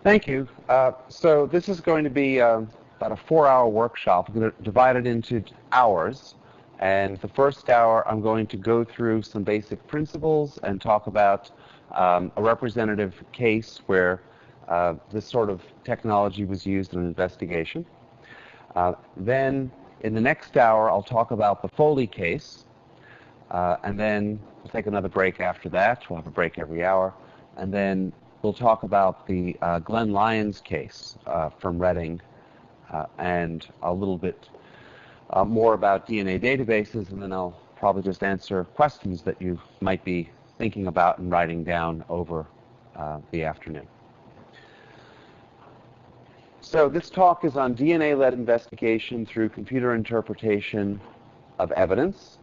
Thank you. So this is going to be about a 4-hour workshop. I'm going to divide it into hours. And the first hour, I'm going to go through some basic principles and talk about a representative case where this sort of technology was used in an investigation. Then in the next hour, I'll talk about the Foley case. And then we'll take another break after that. We'll have a break every hour. And then we'll talk about the Glenn Lyons case from Reading and a little bit more about DNA databases, and then I'll probably just answer questions that you might be thinking about and writing down over the afternoon. So this talk is on DNA-led investigation through computer interpretation of evidence.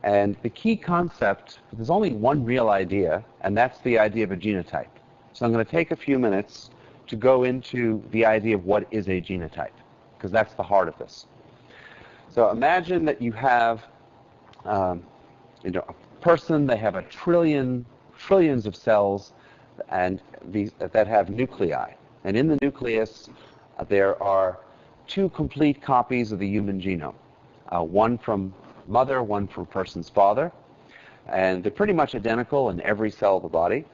And the key concept, there's only one real idea, and that's the idea of a genotype. So I'm going to take a few minutes to go into the idea of what is a genotype, because that's the heart of this. So imagine that you have a person, they have trillions of cells and that have nuclei. And in the nucleus, there are 2 complete copies of the human genome, one from mother, one from person's father. And they're pretty much identical in every cell of the body.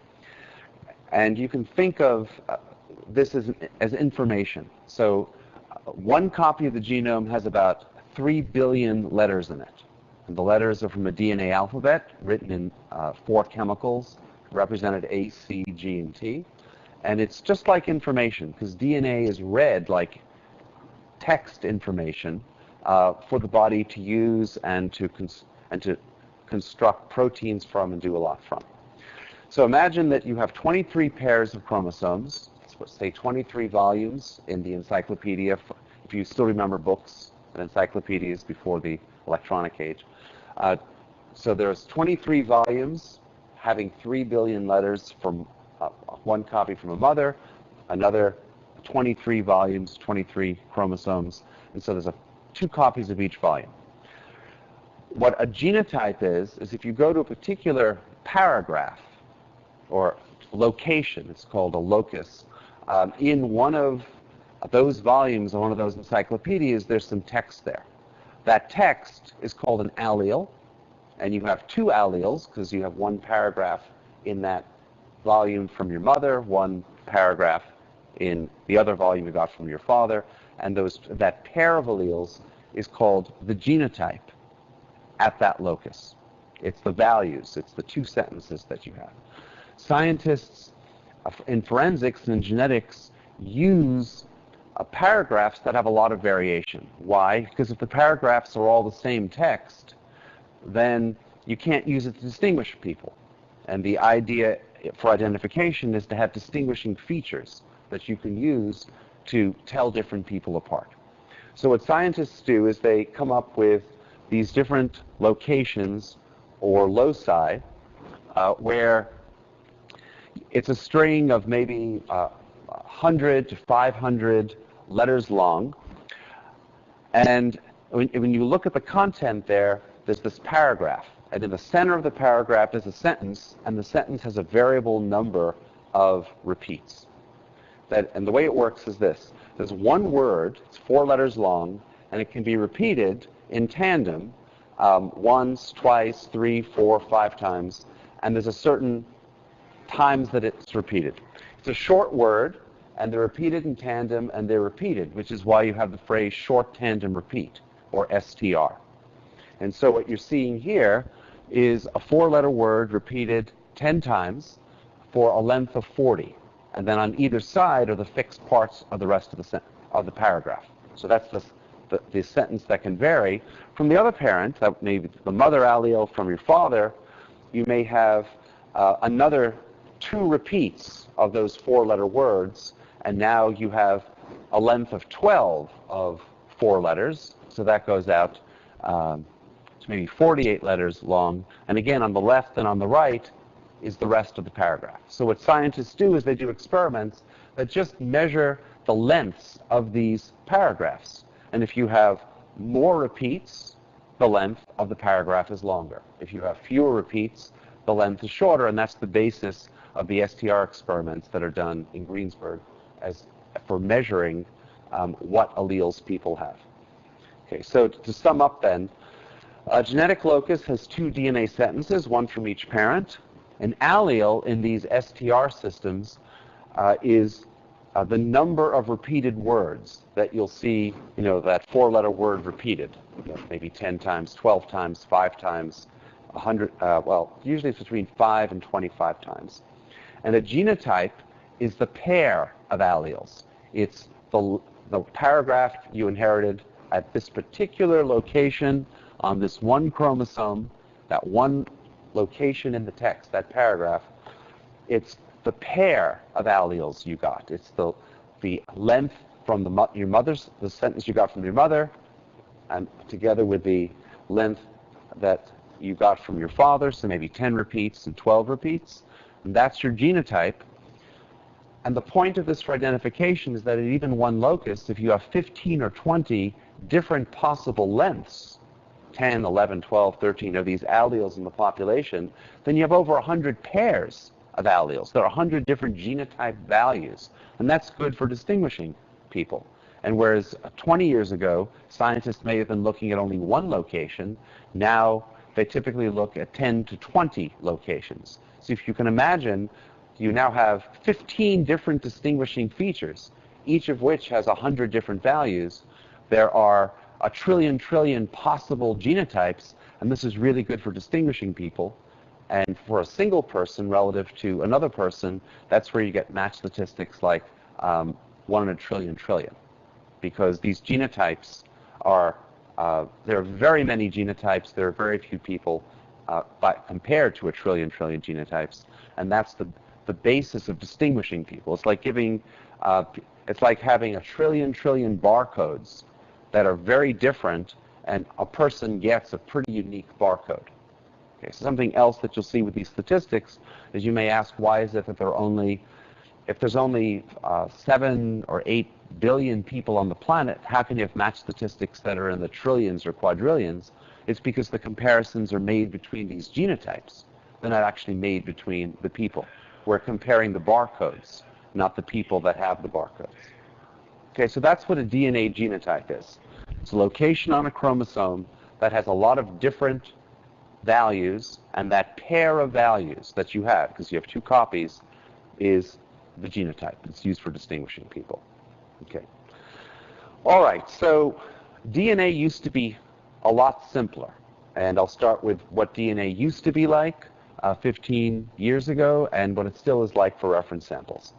And you can think of this as information. So one copy of the genome has about 3 billion letters in it. And the letters are from a DNA alphabet written in 4 chemicals represented A, C, G, and T. And it's just like information, because DNA is read like text information for the body to use and to construct proteins from and do a lot from. So imagine that you have 23 pairs of chromosomes, say 23 volumes in the encyclopedia, if you still remember books and encyclopedias before the electronic age. So there's 23 volumes having 3 billion letters from one copy from a mother, another 23 volumes, 23 chromosomes, and so there's 2 copies of each volume. What a genotype is if you go to a particular paragraph or location, it's called a locus, in one of those volumes or one of those encyclopedias, there's some text there. That text is called an allele, and you have 2 alleles because you have 1 paragraph in that volume from your mother, 1 paragraph in the other volume you got from your father, and that pair of alleles is called the genotype at that locus. It's the values, it's the 2 sentences that you have. Scientists in forensics and genetics use paragraphs that have a lot of variation. Why? Because if the paragraphs are all the same text, then you can't use it to distinguish people. And the idea for identification is to have distinguishing features that you can use to tell different people apart. So what scientists do is they come up with these different locations or loci where it's a string of maybe 100 to 500 letters long. And when you look at the content there, there's this paragraph. And in the center of the paragraph is a sentence, and the sentence has a variable number of repeats. And the way it works is this. There's one word, it's 4 letters long, and it can be repeated in tandem once, twice, 3, 4, 5 times, and there's a certain times that it's repeated. It's a short word, and they're repeated in tandem, and they're repeated, which is why you have the phrase short tandem repeat, or STR. And so what you're seeing here is a 4-letter word repeated 10 times for a length of 40. And then on either side are the fixed parts of the rest of the paragraph. So that's the sentence that can vary. From the other parent, that may be the mother allele from your father, you may have another 2 repeats of those 4-letter words, and now you have a length of 12 of 4 letters. So that goes out to maybe 48 letters long. And again, on the left and on the right is the rest of the paragraph. So what scientists do is they do experiments that just measure the lengths of these paragraphs. And if you have more repeats, the length of the paragraph is longer. If you have fewer repeats, the length is shorter, and that's the basis of the STR experiments that are done in Greensburg for measuring what alleles people have. Okay, so to sum up then, a genetic locus has two DNA sentences, one from each parent. An allele in these STR systems is the number of repeated words that you'll see, that four-letter word repeated, maybe 10 times, 12 times, 5 times, 100, usually it's between 5 and 25 times. And a genotype is the pair of alleles. It's the paragraph you inherited at this particular location on this one chromosome, that one location in the text, that paragraph. It's the pair of alleles you got. It's the length from the sentence you got from your mother, and together with the length that you got from your father, so maybe 10 repeats and 12 repeats. And that's your genotype. And the point of this for identification is that at even one locus, if you have 15 or 20 different possible lengths, 10, 11, 12, 13 of these alleles in the population, then you have over 100 pairs of alleles. There are 100 different genotype values. And that's good for distinguishing people. And whereas 20 years ago, scientists may have been looking at only one location, now they typically look at 10 to 20 locations. So if you can imagine, you now have 15 different distinguishing features, each of which has 100 different values. There are a trillion possible genotypes, and this is really good for distinguishing people. And for a single person relative to another person, that's where you get match statistics like 1 in a trillion, because these genotypes are, there are very many genotypes, there are very few people compared to a trillion genotypes, and that's the basis of distinguishing people. It's like giving, it's like having a trillion barcodes that are very different, and a person gets a pretty unique barcode. Okay, so something else that you'll see with these statistics is you may ask, why is it that if there's only 7 or 8 billion people on the planet, how can you have match statistics that are in the trillions or quadrillions? It's because the comparisons are made between these genotypes. They're not actually made between the people. We're comparing the barcodes, not the people that have the barcodes. Okay, so that's what a DNA genotype is. It's a location on a chromosome that has a lot of different values, and that pair of values that you have, because you have 2 copies, is the genotype. It's used for distinguishing people. Okay. All right, so DNA used to be a lot simpler, and I'll start with what DNA used to be like 15 years ago and what it still is like for reference samples.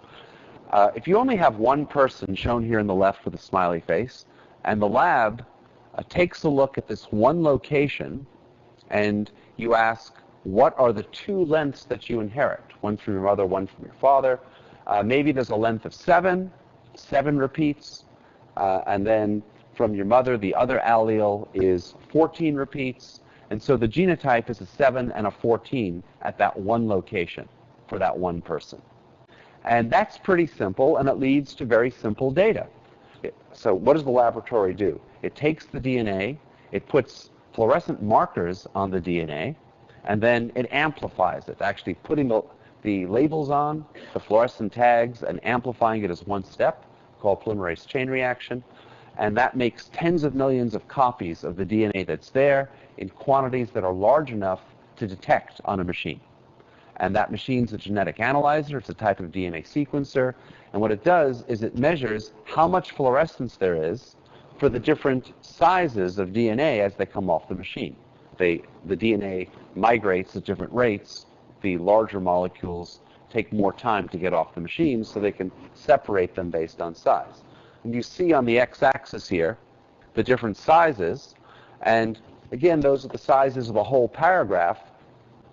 If you only have one person shown here in the left with a smiley face, and the lab takes a look at this one location, and you ask, what are the 2 lengths that you inherit? One from your mother, one from your father. Maybe there's a length of 7 repeats, and then from your mother, the other allele is 14 repeats, and so the genotype is a 7 and a 14 at that one location for that one person. And that's pretty simple, and it leads to very simple data. So what does the laboratory do? It takes the DNA, it puts fluorescent markers on the DNA, and then it amplifies it, actually putting the labels on, the fluorescent tags, and amplifying it as one step, called polymerase chain reaction. And that makes tens of millions of copies of the DNA that's there in quantities that are large enough to detect on a machine. And that machine's a genetic analyzer. It's a type of DNA sequencer. And what it does is it measures how much fluorescence there is for the different sizes of DNA as they come off the machine. The DNA migrates at different rates. The larger molecules take more time to get off the machine, so they can separate them based on size. And you see on the x-axis here the different sizes. And again, those are the sizes of the whole paragraph.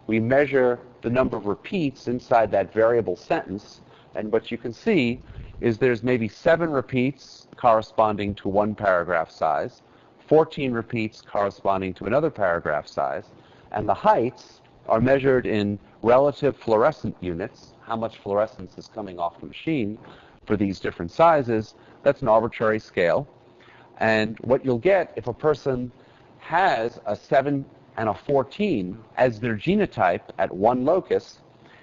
We measure the number of repeats inside that variable sentence. And what you can see is there's maybe 7 repeats corresponding to one paragraph size, 14 repeats corresponding to another paragraph size, and the heights are measured in relative fluorescent units, how much fluorescence is coming off the machine for these different sizes. That's an arbitrary scale. And what you'll get if a person has a 7 and a 14 as their genotype at one locus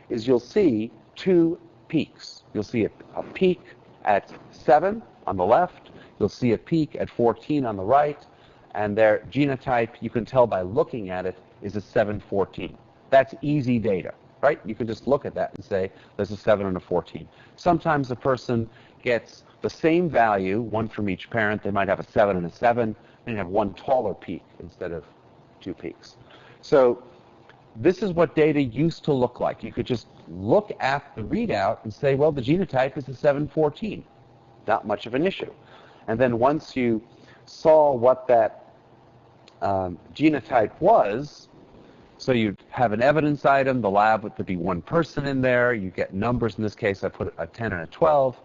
is you'll see 2 peaks. You'll see a peak at 7 on the left. You'll see a peak at 14 on the right. And their genotype, you can tell by looking at it, is a 714. That's easy data, right? You can just look at that and say there's a 7 and a 14. Sometimes a person gets the same value, one from each parent. They might have a 7 and a 7, and have one taller peak instead of 2 peaks. So this is what data used to look like. You could just look at the readout and say, well, the genotype is a 714. Not much of an issue. And then once you saw what that genotype was, so you'd have an evidence item, the lab would be one person in there, you get numbers. In this case, I put a 10 and a 12.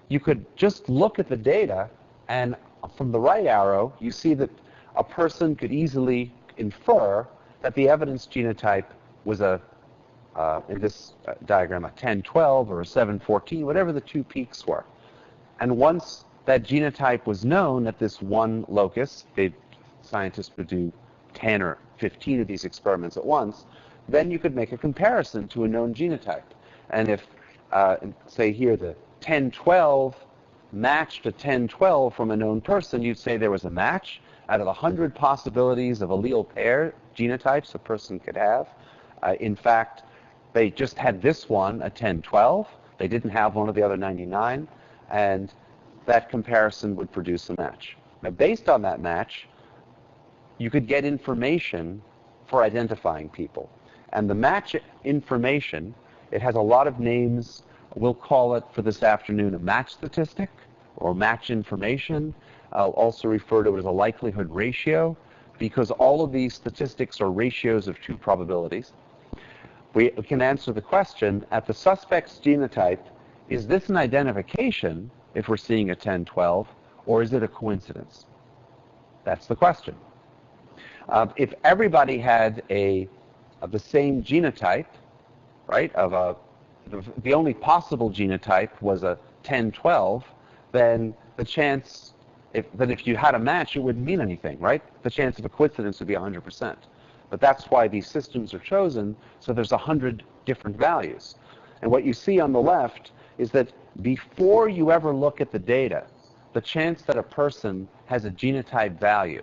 You could just look at the data, and from the right arrow, you see that a person could easily infer that the evidence genotype was in this diagram, a 10-12 or a 7-14, whatever the 2 peaks were. And once that genotype was known at this one locus, scientists would do 10 or 15 of these experiments at once, then you could make a comparison to a known genotype. And if, say here, the 10-12 matched a 10-12 from a known person, you'd say there was a match. Out of 100 possibilities of allele pair genotypes a person could have, in fact, they just had this one, a 10-12. They didn't have one of the other 99, and that comparison would produce a match. Now, based on that match, you could get information for identifying people. And the match information, it has a lot of names. We'll call it, for this afternoon, a match statistic or match information. I'll also refer to it as a likelihood ratio, because all of these statistics are ratios of 2 probabilities. We can answer the question, at the suspect's genotype, is this an identification if we're seeing a 10-12, or is it a coincidence? That's the question. If everybody had the same genotype, right, the only possible genotype was a 10-12, then the chance, if you had a match, it wouldn't mean anything, right? The chance of a coincidence would be 100%. But that's why these systems are chosen, so there's 100 different values. And what you see on the left is that before you ever look at the data, the chance that a person has a genotype value,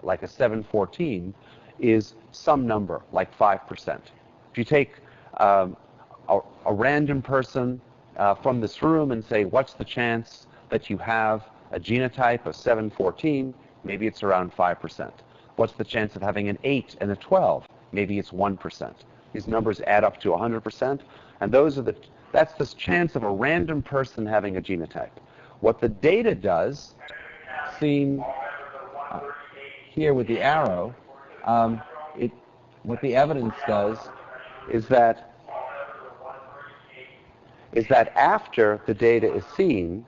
like a 714, is some number, like 5%. If you take a random person from this room and say, what's the chance that you have a genotype of 714? Maybe it's around 5%. What's the chance of having an 8 and a 12? Maybe it's 1%. These numbers add up to 100%, and that's the chance of a random person having a genotype. What the data does, seen here with the arrow, what the evidence does is that after the data is seen,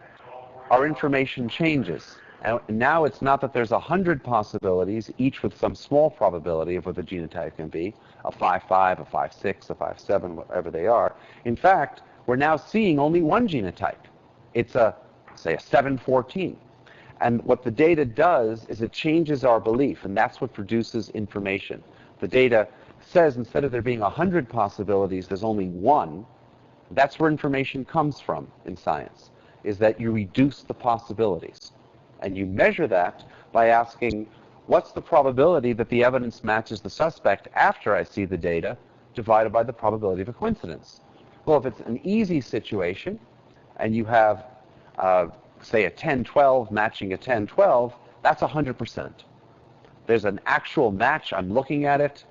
our information changes. And now it's not that there's 100 possibilities, each with some small probability of what the genotype can be, a 5-5, a 5-6, a 5-7, whatever they are. In fact, we're now seeing only one genotype. It's say a 714. And what the data does is it changes our belief, and that's what produces information. The data says instead of there being 100 possibilities, there's only one. That's where information comes from in science, is that you reduce the possibilities. And you measure that by asking, what's the probability that the evidence matches the suspect after I see the data, divided by the probability of a coincidence? Well, if it's an easy situation, and you have, say, a 10-12 matching a 10-12, that's 100%. There's an actual match. I'm looking at it,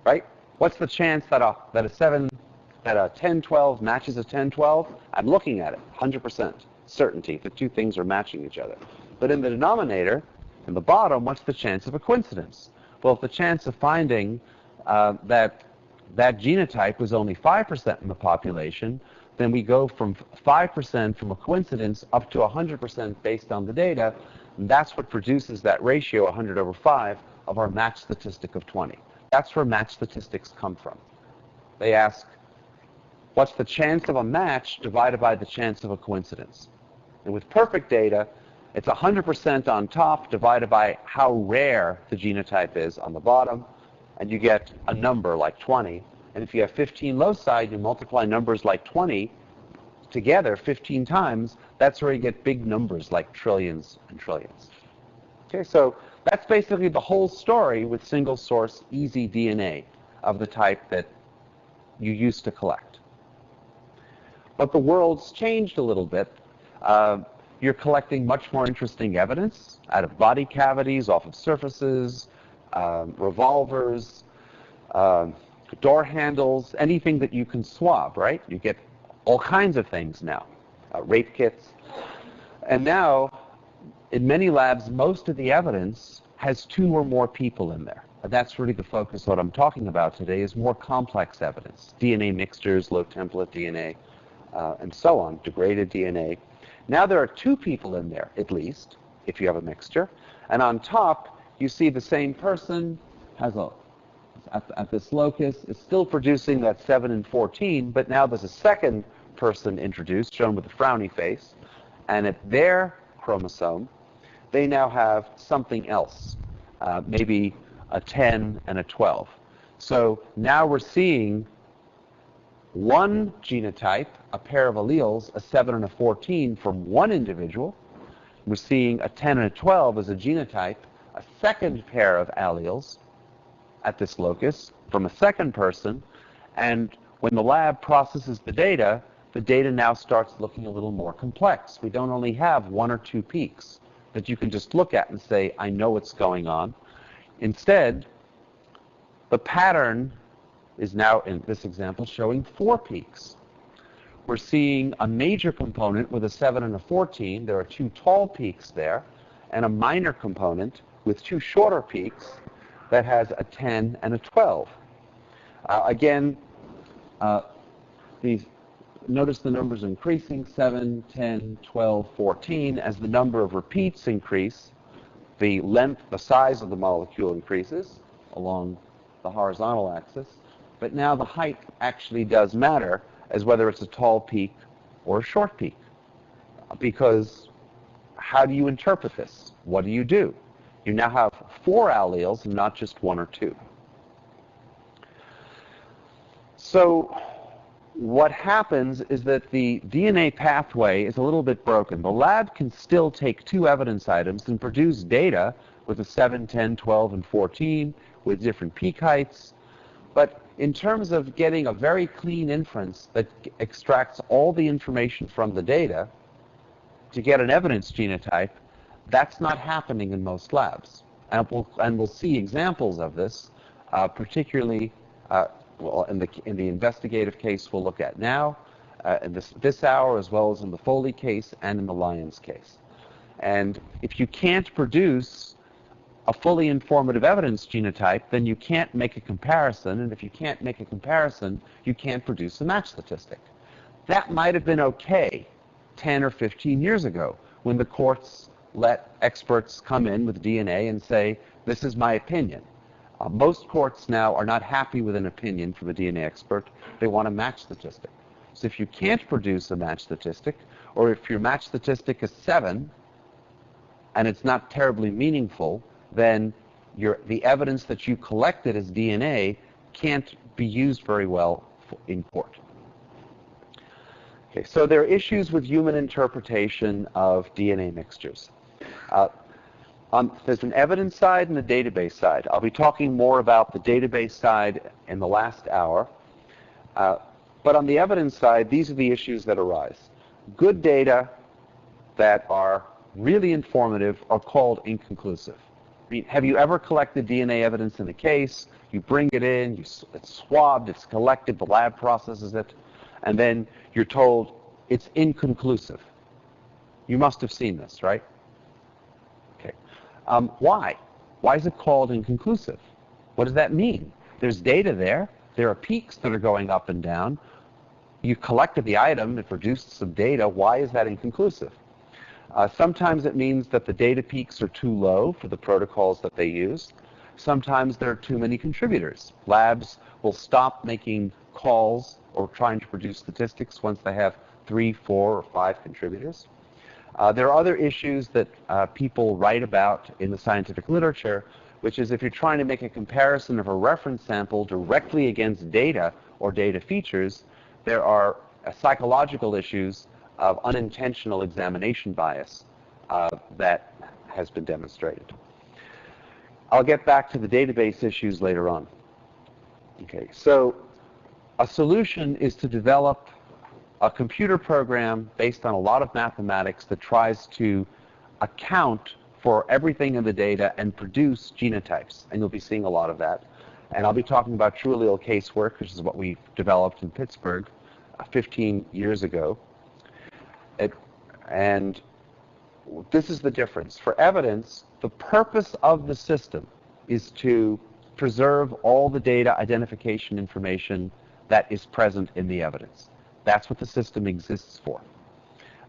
right? What's the chance that a 10-12 matches a 10-12? I'm looking at it, 100% certainty. The two things are matching each other. But in the denominator, in the bottom, what's the chance of a coincidence? Well, if the chance of finding that genotype was only 5% in the population, then we go from 5% from a coincidence up to 100% based on the data, and that's what produces that ratio, 100 over 5, of our match statistic of 20. That's where match statistics come from. They ask, what's the chance of a match divided by the chance of a coincidence? And with perfect data, it's 100% on top divided by how rare the genotype is on the bottom, and you get a number like 20. And if you have 15 loci, you multiply numbers like 20 together 15 times, that's where you get big numbers like trillions and trillions. Okay, so that's basically the whole story with single source easy DNA of the type that you used to collect. But the world's changed a little bit. You're collecting much more interesting evidence out of body cavities, off of surfaces, revolvers, door handles, anything that you can swab, right? You get all kinds of things now, rape kits. And now, in many labs, most of the evidence has 2 or more people in there. And that's really the focus of what I'm talking about today, is more complex evidence. DNA mixtures, low template DNA, and so on, degraded DNA. Now there are 2 people in there, at least, if you have a mixture. And on top, you see the same person has at this locus, is still producing that 7 and 14, but now there's a second person introduced, shown with a frowny face. And at their chromosome, they now have something else, maybe a 10 and a 12. So now we're seeing one genotype, a pair of alleles, a 7 and a 14 from one individual. We're seeing a 10 and a 12 as a genotype, a second pair of alleles at this locus from a second person. And when the lab processes the data now starts looking a little more complex. We don't only have 1 or 2 peaks that you can just look at and say, I know what's going on. Instead, the pattern is now, in this example, showing 4 peaks. We're seeing a major component with a 7 and a 14. There are 2 tall peaks there, and a minor component with 2 shorter peaks that has a 10 and a 12. Notice the numbers increasing, 7, 10, 12, 14. As the number of repeats increase, the length, the size of the molecule increases along the horizontal axis. But now the height actually does matter, as whether it's a tall peak or a short peak. Because how do you interpret this? What do? You now have 4 alleles and not just 1 or 2. So what happens is that the DNA pathway is a little bit broken. The lab can still take 2 evidence items and produce data with a 7, 10, 12, and 14 with different peak heights. But in terms of getting a very clean inference that extracts all the information from the data to get an evidence genotype, that's not happening in most labs. And we'll see examples of this, particularly in the investigative case we'll look at now, in this hour, as well as in the Foley case and in the Lyons case. And if you can't produce a fully informative evidence genotype, then you can't make a comparison. And if you can't make a comparison, you can't produce a match statistic. That might have been okay 10 or 15 years ago, when the courts let experts come in with DNA and say, this is my opinion. Most courts now are not happy with an opinion from a DNA expert. They want a match statistic. So if you can't produce a match statistic, or if your match statistic is 7, and it's not terribly meaningful, then the evidence that you collected as DNA can't be used very well in court. Okay, so there are issues with human interpretation of DNA mixtures. There's an evidence side and a database side. I'll be talking more about the database side in the last hour. But on the evidence side, these are the issues that arise. Good data that are really informative are called inconclusive. I mean, have you ever collected DNA evidence in a case? You bring it in, it's swabbed, it's collected, the lab processes it, and then you're told it's inconclusive. You must have seen this, right? Okay. Why? Why is it called inconclusive? What does that mean? There's data there. There are peaks that are going up and down. You collected the item, it produced some data. Why is that inconclusive? Sometimes it means that the data peaks are too low for the protocols that they use. Sometimes there are too many contributors. Labs will stop making calls or trying to produce statistics once they have 3, 4, or 5 contributors. There are other issues that people write about in the scientific literature, which is if you're trying to make a comparison of a reference sample directly against data or data features, there are psychological issues of unintentional examination bias that has been demonstrated. I'll get back to the database issues later on. Okay, so a solution is to develop a computer program based on a lot of mathematics that tries to account for everything in the data and produce genotypes. And you'll be seeing a lot of that. And I'll be talking about TrueAllele Casework, which is what we developed in Pittsburgh 15 years ago. And this is the difference. For evidence, the purpose of the system is to preserve all the data identification information that is present in the evidence. That's what the system exists for.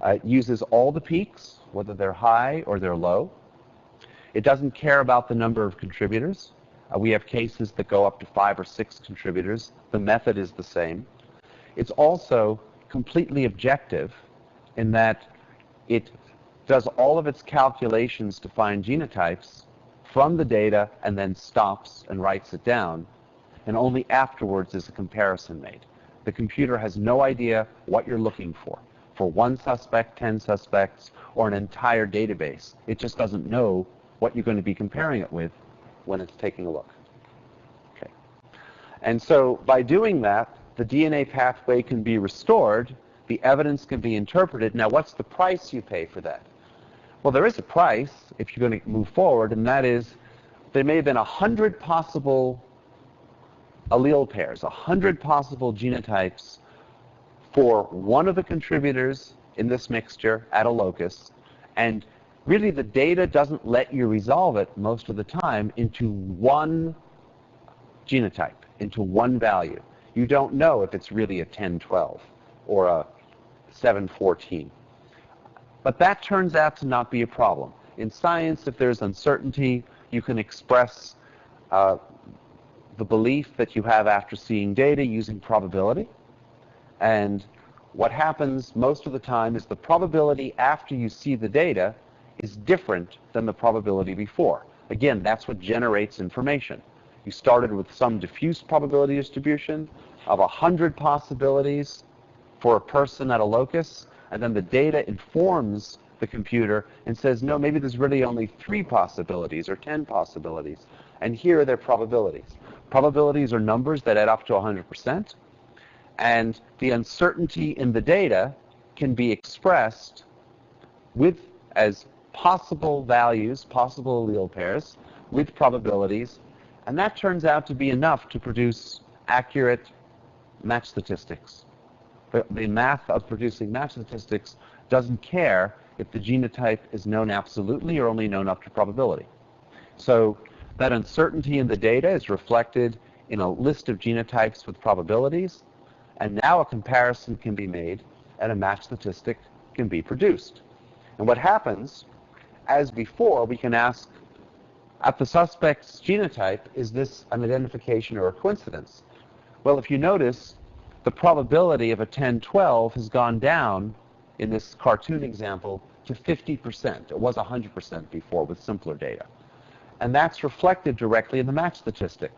It uses all the peaks, whether they're high or they're low. It doesn't care about the number of contributors. We have cases that go up to 5 or 6 contributors. The method is the same. It's also completely objective in that it does all of its calculations to find genotypes from the data and then stops and writes it down, and only afterwards is a comparison made. The computer has no idea what you're looking for one suspect, 10 suspects, or an entire database. It just doesn't know what you're going to be comparing it with when it's taking a look. Okay. And so by doing that, the DNA pathway can be restored, the evidence can be interpreted. Now, what's the price you pay for that? Well, there is a price if you're going to move forward, and that is there may have been 100 possible allele pairs, 100 possible genotypes for one of the contributors in this mixture at a locus, and really the data doesn't let you resolve it most of the time into one genotype, into one value. You don't know if it's really a 1012 or a 714. But that turns out to not be a problem. In science, if there's uncertainty, you can express the belief that you have after seeing data using probability. And what happens most of the time is the probability after you see the data is different than the probability before. Again, that's what generates information. You started with some diffuse probability distribution of 100 possibilities for a person at a locus, and then the data informs the computer and says, no, maybe there's really only 3 possibilities or 10 possibilities. And here are their probabilities. Probabilities are numbers that add up to 100%. And the uncertainty in the data can be expressed as possible values, possible allele pairs, with probabilities. And that turns out to be enough to produce accurate match statistics. The math of producing match statistics doesn't care if the genotype is known absolutely or only known up to probability. So that uncertainty in the data is reflected in a list of genotypes with probabilities, and now a comparison can be made and a match statistic can be produced. And what happens, as before, we can ask, at the suspect's genotype, is this an identification or a coincidence? Well, if you notice, the probability of a 1012 has gone down in this cartoon example to 50%. It was 100% before with simpler data. And that's reflected directly in the match statistic.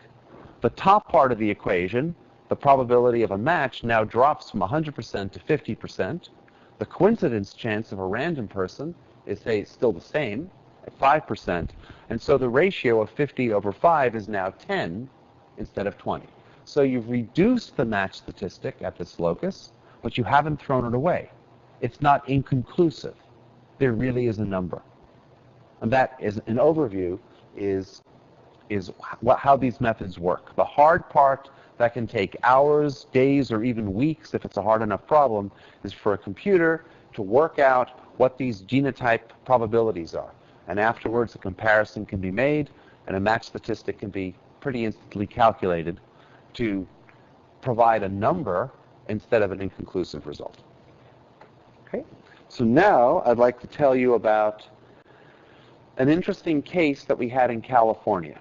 The top part of the equation, the probability of a match, now drops from 100% to 50%. The coincidence chance of a random person is, say, still the same at 5%. And so the ratio of 50 over 5 is now 10 instead of 20. So you've reduced the match statistic at this locus, but you haven't thrown it away. It's not inconclusive. There really is a number. And that is an overview is how these methods work. The hard part that can take hours, days, or even weeks if it's a hard enough problem is for a computer to work out what these genotype probabilities are. And afterwards, a comparison can be made, and a match statistic can be pretty instantly calculated to provide a number instead of an inconclusive result. Okay? So now I'd like to tell you about an interesting case that we had in California.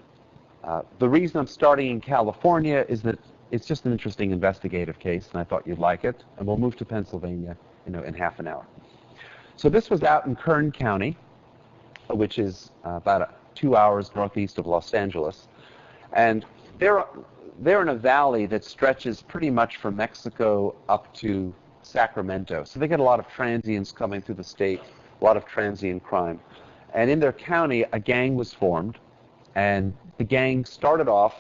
The reason I'm starting in California is that it's just an interesting investigative case, and I thought you'd like it. And we'll move to Pennsylvania, in half an hour. So this was out in Kern County, which is about 2 hours northeast of Los Angeles. And they're in a valley that stretches pretty much from Mexico up to Sacramento. So they get a lot of transients coming through the state, a lot of transient crime. And in their county, a gang was formed. And the gang started off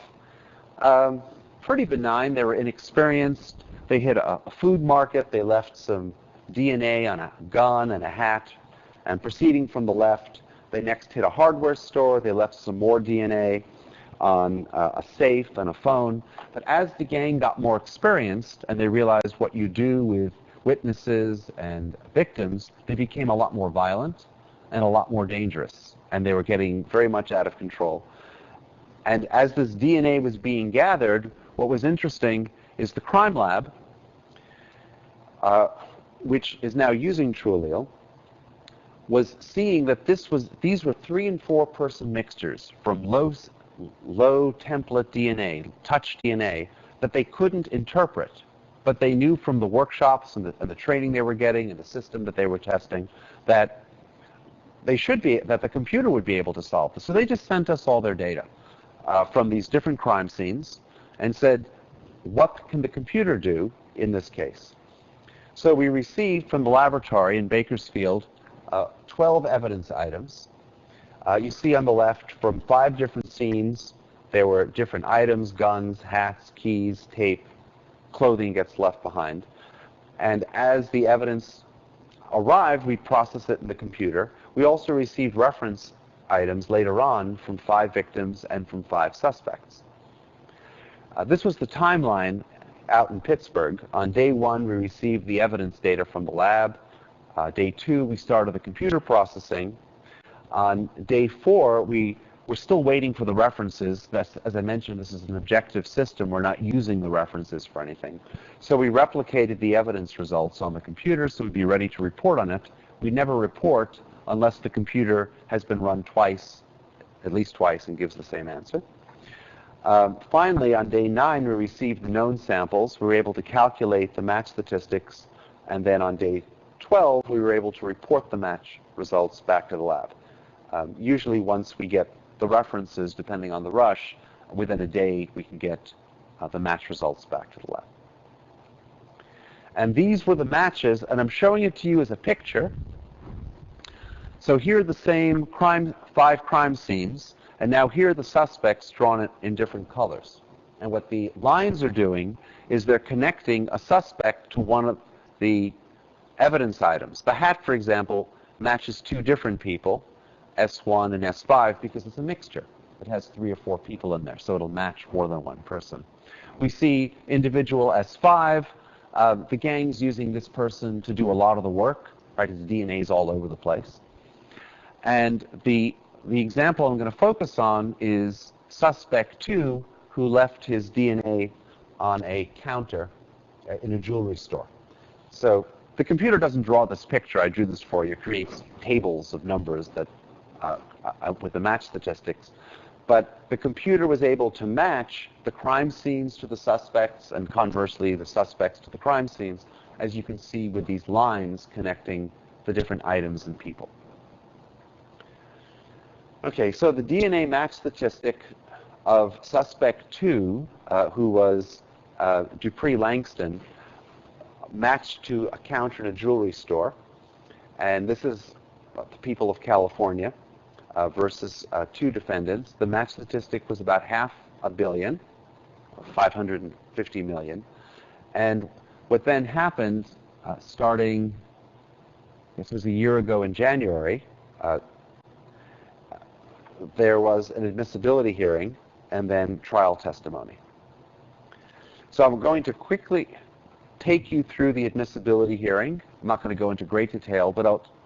pretty benign. They were inexperienced. They hit a food market. They left some DNA on a gun and a hat. And proceeding from the left, they next hit a hardware store. They left some more DNA on a safe and a phone. But as the gang got more experienced and they realized what you do with witnesses and victims, they became a lot more violent and a lot more dangerous. And they were getting very much out of control. And as this DNA was being gathered, what was interesting is the crime lab, which is now using TrueAllele, was seeing that these were 3- and 4-person mixtures from low template DNA, touch DNA, that they couldn't interpret. But they knew from the workshops and the training they were getting and the system that they were testing that that the computer would be able to solve this. So they just sent us all their data from these different crime scenes and said, what can the computer do in this case? So we received from the laboratory in Bakersfield 12 evidence items. You see on the left from 5 different scenes, there were different items, guns, hats, keys, tape, clothing gets left behind. And as the evidence arrived, we processed it in the computer. We also received reference items later on from 5 victims and from 5 suspects. This was the timeline out in Pittsburgh. On day 1, we received the evidence data from the lab. Day 2, we started the computer processing. On day 4, we were still waiting for the references. As I mentioned, this is an objective system. We're not using the references for anything. So we replicated the evidence results on the computer so we'd be ready to report on it. We never report unless the computer has been run twice, at least twice, and gives the same answer. Finally, on day 9, we received the known samples. We were able to calculate the match statistics. And then on day 12, we were able to report the match results back to the lab. Usually once we get the references, depending on the rush, within a day we can get the match results back to the lab. And these were the matches, and I'm showing it to you as a picture. So here are the same 5 crime scenes, and now here are the suspects drawn in different colors. And what the lines are doing is they're connecting a suspect to one of the evidence items. The hat, for example, matches 2 different people, S1 and S5, because it's a mixture. It has 3 or 4 people in there, so it'll match more than one person. We see individual S5. The gang's using this person to do a lot of the work, right? His DNA's all over the place. And the example I'm going to focus on is suspect 2, who left his DNA on a counter in a jewelry store. So the computer doesn't draw this picture. I drew this for you. It creates tables of numbers that with the match statistics. But the computer was able to match the crime scenes to the suspects and conversely the suspects to the crime scenes, as you can see with these lines connecting the different items and people. Okay, so the DNA match statistic of suspect 2, who was Dupree Langston, matched to a counter in a jewelry store. And this is the people of California versus 2 defendants. The match statistic was about $500 million, 550 million. And what then happened, starting, this was a year ago in January, there was an admissibility hearing and then trial testimony. So I'm going to quickly take you through the admissibility hearing. I'm not going to go into great detail, but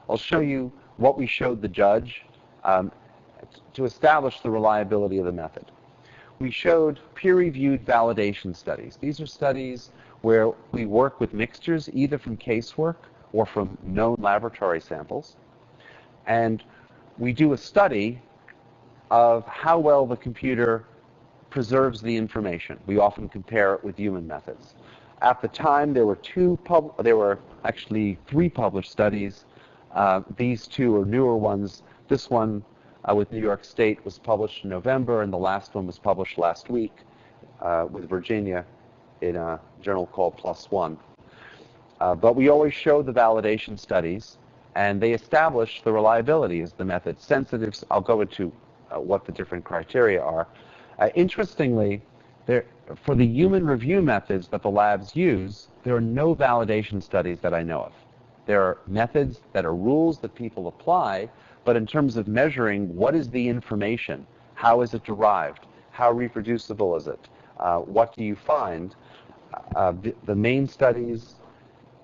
I'll show you what we showed the judge to establish the reliability of the method. We showed peer-reviewed validation studies. These are studies where we work with mixtures either from Casework or from known laboratory samples. And we do a study of how well the computer preserves the information. We often compare it with human methods. At the time, there were actually 3 published studies. These 2 are newer ones. This one with New York State was published in November, and the last one was published last week with Virginia in a journal called PLOS. But we always show the validation studies, and they establish the reliability as the method. Sensitives, I'll go into what the different criteria are. Interestingly, for the human review methods that the labs use, there are no validation studies that I know of. There are methods that are rules that people apply, but in terms of measuring what is the information, how is it derived, how reproducible is it, what do you find, the main studies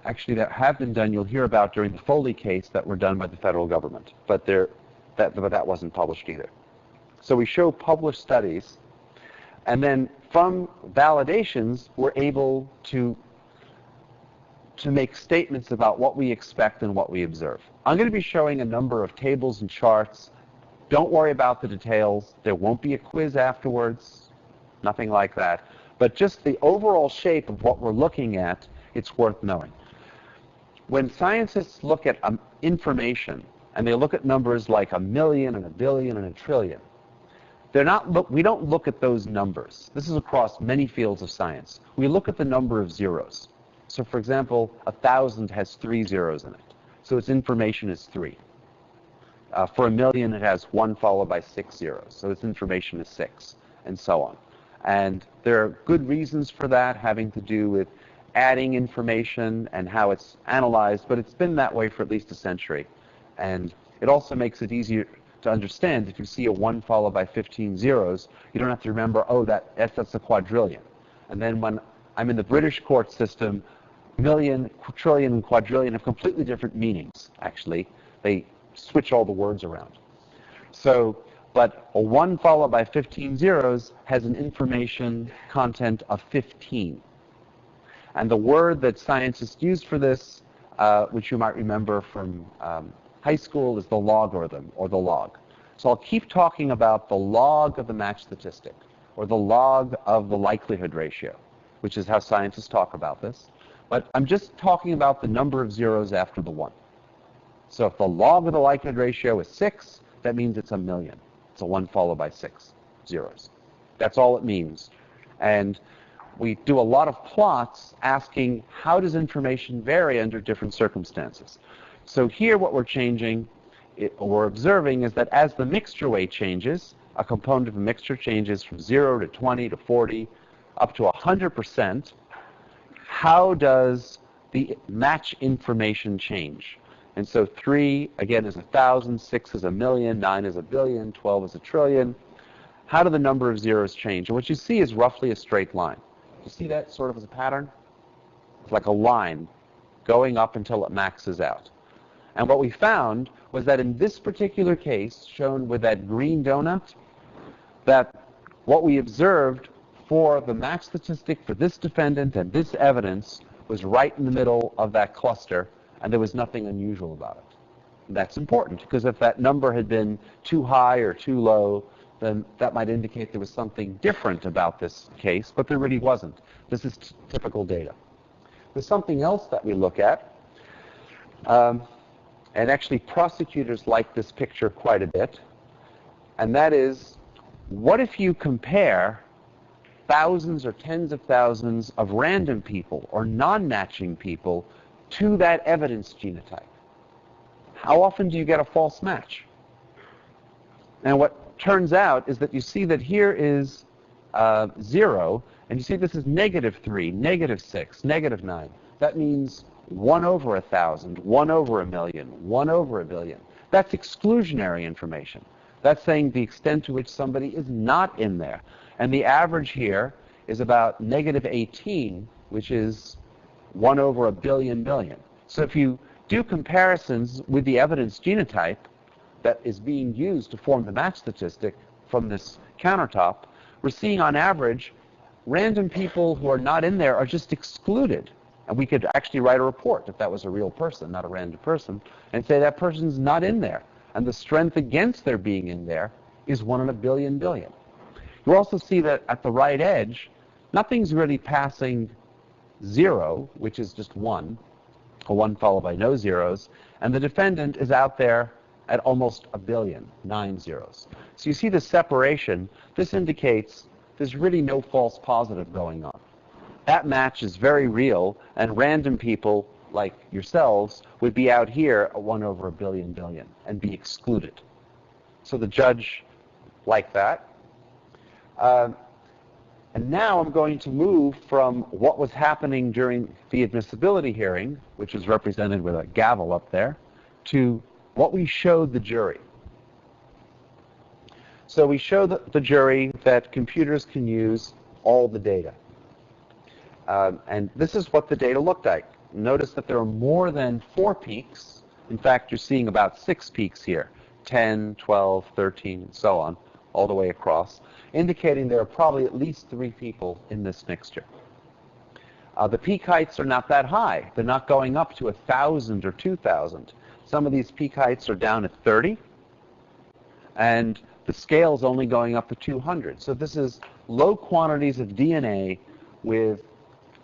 actually that have been done, you'll hear about during the Foley case that were done by the federal government, but that wasn't published either. So we show published studies, and then from validations, we're able to make statements about what we expect and what we observe. I'm going to be showing a number of tables and charts. Don't worry about the details. There won't be a quiz afterwards, nothing like that. But just the overall shape of what we're looking at, it's worth knowing. When scientists look at information, and they look at numbers like 1 million and 1 billion and 1 trillion, we don't look at those numbers. This is across many fields of science. We look at the number of zeros. So for example, 1,000 has 3 zeros in it. So its information is 3. For 1 million, it has 1 followed by 6 zeros. So its information is 6, and so on. And there are good reasons for that, having to do with adding information and how it's analyzed, but it's been that way for at least a century. And it also makes it easier to understand. If you see a 1 followed by 15 zeros, you don't have to remember, oh, that's a quadrillion. And then when I'm in the British court system, million, trillion, and quadrillion have completely different meanings, actually. They switch all the words around. So, but a 1 followed by 15 zeros has an information content of 15. And the word that scientists use for this, which you might remember from high school, is the logarithm, or the log. So I'll keep talking about the log of the match statistic, or the log of the likelihood ratio, which is how scientists talk about this. But I'm just talking about the number of zeros after the 1. So if the log of the likelihood ratio is 6, that means it's 1 million. It's a 1 followed by 6 zeros. That's all it means. And we do a lot of plots asking how does information vary under different circumstances. So here what we're changing, we're observing is that as the mixture weight changes, a component of a mixture changes from 0 to 20 to 40 up to 100%, how does the match information change? And so 3, again, is 1,000, 6 is 1 million, 9 is 1 billion, 12 is 1 trillion. How do the number of zeros change? And what you see is roughly a straight line. You see that sort of as a pattern? It's like a line going up until it maxes out. And what we found was that in this particular case, shown with that green donut, that what we observed for the match statistic for this defendant and this evidence was right in the middle of that cluster, and there was nothing unusual about it. And that's important, because if that number had been too high or too low, then that might indicate there was something different about this case, but there really wasn't. This is typical data. There's something else that we look at, and actually prosecutors like this picture quite a bit, and that is, what if you compare thousands or tens of thousands of random people or non-matching people to that evidence genotype? How often do you get a false match? And what turns out is that you see that here is 0, and you see this is -3, -6, -9. That means 1 over 1,000, 1 over 1 million, 1 over 1 billion. That's exclusionary information. That's saying the extent to which somebody is not in there. And the average here is about -18, which is 1 over 1 billion million. So if you do comparisons with the evidence genotype that is being used to form the match statistic from this countertop, we're seeing on average random people who are not in there are just excluded. And we could actually write a report if that was a real person, not a random person, and say that person's not in there. And the strength against their being in there is 1 in 1 billion billion. You also see that at the right edge, nothing's really passing 0, which is just 1, a 1 followed by no zeros, and the defendant is out there at almost 1 billion, 9 zeros. So you see the separation. This indicates there's really no false positive going on. That match is very real, and random people like yourselves, would be out here at 1 over a billion billion and be excluded. So the judge liked that. And now I'm going to move from what was happening during the admissibility hearing, which is represented with a gavel up there, to what we showed the jury. So we showed the jury that computers can use all the data. And this is what the data looked like. Notice that there are more than 4 peaks. In fact, you're seeing about 6 peaks here, 10, 12, 13, and so on, all the way across, indicating there are probably at least 3 people in this mixture. The peak heights are not that high. They're not going up to 1,000 or 2,000. Some of these peak heights are down at 30, and the scale is only going up to 200. So this is low quantities of DNA with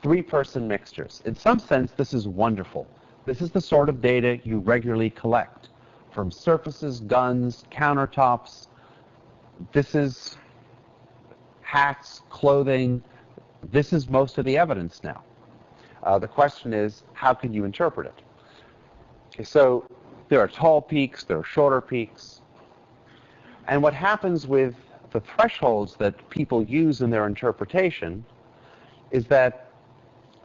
3-person mixtures. In some sense, this is wonderful. This is the sort of data you regularly collect from surfaces, guns, countertops. This is hats, clothing. This is most of the evidence now. The question is, how can you interpret it? Okay, so there are tall peaks, there are shorter peaks. And what happens with the thresholds that people use in their interpretation is that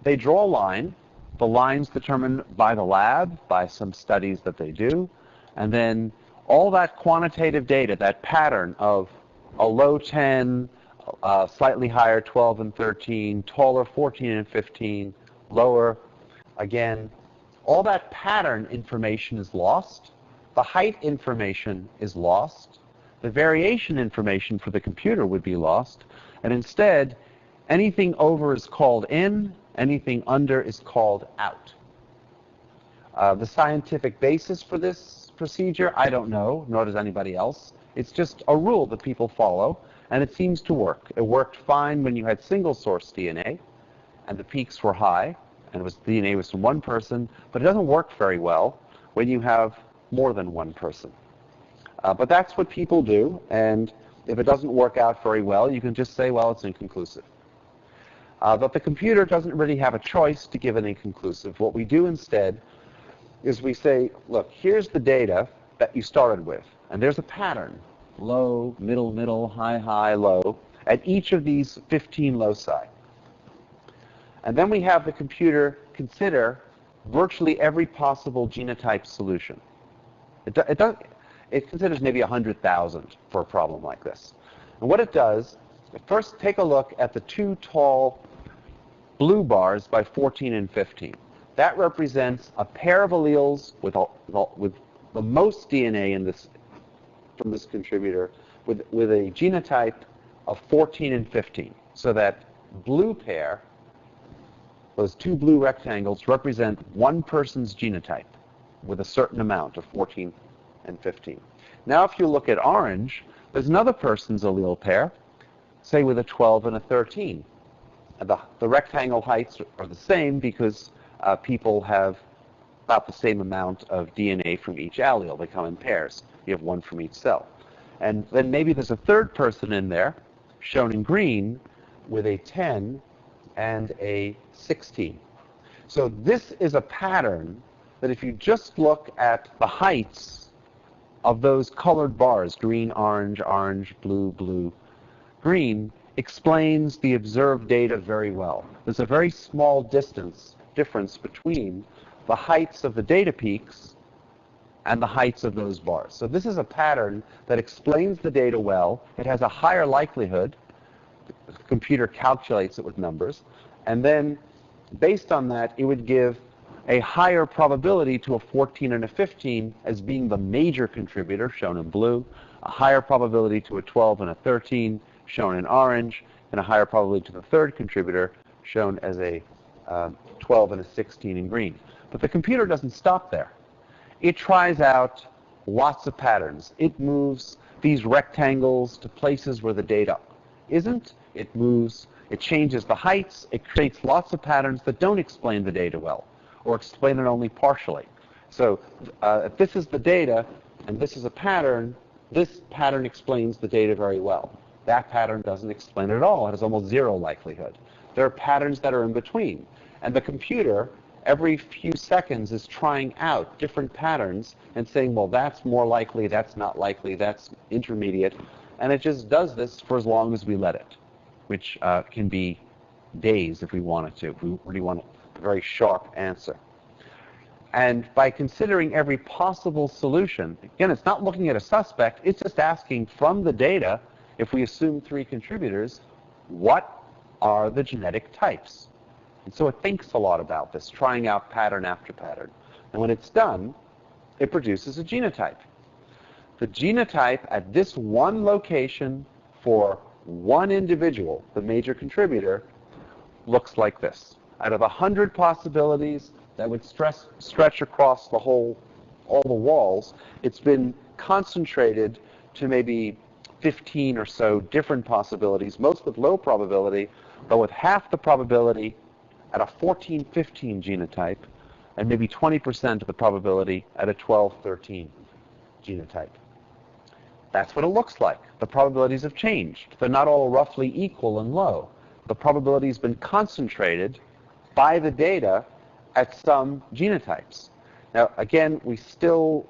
they draw a line. The line's determined by the lab, by some studies that they do. And then all that quantitative data, that pattern of a low 10, slightly higher 12 and 13, taller 14 and 15, lower, again, all that pattern information is lost. The height information is lost. The variation information for the computer would be lost. And instead, anything over is called in, anything under is called out. The scientific basis for this procedure, I don't know, nor does anybody else. It's just a rule that people follow, and it seems to work. It worked fine when you had single-source DNA, and the peaks were high, and DNA was from one person, but it doesn't work very well when you have more than one person. But that's what people do, and if it doesn't work out very well, you can just say, well, it's inconclusive. But the computer doesn't really have a choice to give an inconclusive. What we do instead is we say, look, here's the data that you started with, and there's a pattern, low, middle, middle, high, high, low, at each of these 15 loci. And then we have the computer consider virtually every possible genotype solution. It considers maybe 100,000 for a problem like this. And what it does, first take a look at the 2 tall blue bars by 14 and 15. That represents a pair of alleles with the most DNA from this contributor with a genotype of 14 and 15. So that blue pair, those 2 blue rectangles, represent one person's genotype with a certain amount of 14 and 15. Now if you look at orange, there's another person's allele pair, say with a 12 and a 13. The rectangle heights are the same because people have about the same amount of DNA from each allele. They come in pairs. You have one from each cell. And then maybe there's a third person in there, shown in green, with a 10 and a 16. So this is a pattern that if you just look at the heights of those colored bars, green, orange, orange, blue, blue, green, explains the observed data very well. There's a very small difference between the heights of the data peaks and the heights of those bars. So this is a pattern that explains the data well. It has a higher likelihood. The computer calculates it with numbers. And then based on that, it would give a higher probability to a 14 and a 15 as being the major contributor, shown in blue, a higher probability to a 12 and a 13, shown in orange, and a higher probability to the third contributor, shown as a 12 and a 16 in green. But the computer doesn't stop there. It tries out lots of patterns. It moves these rectangles to places where the data isn't. It changes the heights. It creates lots of patterns that don't explain the data well, or explain it only partially. So if this is the data, and this is a pattern, this pattern explains the data very well. That pattern doesn't explain it at all. It has almost zero likelihood. There are patterns that are in between. And the computer, every few seconds is trying out different patterns and saying, well, that's more likely, that's not likely, that's intermediate. And it just does this for as long as we let it, which can be days if we wanted to, if we really want a very sharp answer. And by considering every possible solution, again, it's not looking at a suspect, it's just asking from the data, if we assume 3 contributors, what are the genetic types? And so it thinks a lot about this, trying out pattern after pattern. And when it's done, it produces a genotype. The genotype at this one location for one individual, the major contributor, looks like this. Out of 100 possibilities that would stretch across the all the walls, it's been concentrated to maybe 15 or so different possibilities, most with low probability, but with half the probability at a 14-15 genotype, and maybe 20% of the probability at a 12-13 genotype. That's what it looks like. The probabilities have changed. They're not all roughly equal and low. The probability has been concentrated by the data at some genotypes. Now, again, we still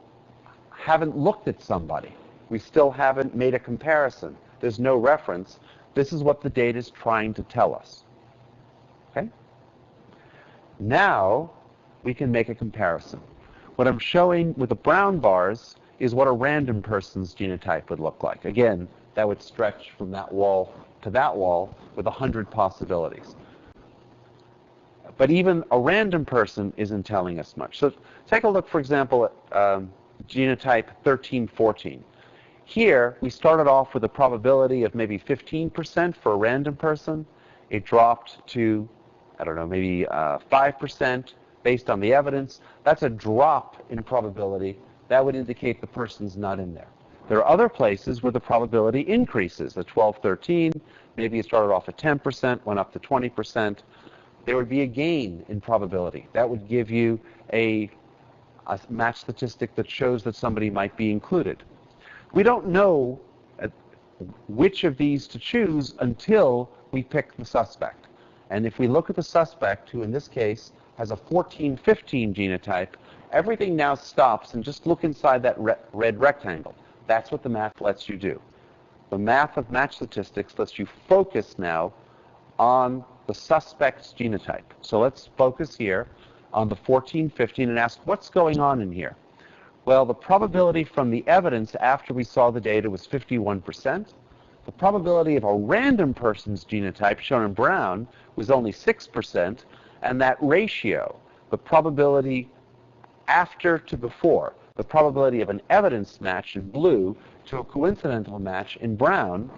haven't looked at somebody. We still haven't made a comparison. There's no reference. This is what the data is trying to tell us. Okay? Now, we can make a comparison. What I'm showing with the brown bars is what a random person's genotype would look like. Again, that would stretch from that wall to that wall with 100 possibilities. But even a random person isn't telling us much. So take a look, for example, at genotype 1314. Here, we started off with a probability of maybe 15% for a random person. It dropped to, I don't know, maybe 5% based on the evidence. That's a drop in probability. That would indicate the person's not in there. There are other places where the probability increases. The 1213, maybe it started off at 10%, went up to 20%. There would be a gain in probability. That would give you a match statistic that shows that somebody might be included. We don't know which of these to choose until we pick the suspect. And if we look at the suspect, who in this case has a 14-15 genotype, everything now stops and just look inside that red rectangle. That's what the math lets you do. The math of match statistics lets you focus now on the suspect's genotype. So let's focus here on the 14-15 and ask, what's going on in here? Well, the probability from the evidence after we saw the data was 51%. The probability of a random person's genotype, shown in brown, was only 6%. And that ratio, the probability after to before, the probability of an evidence match in blue to a coincidental match in brown,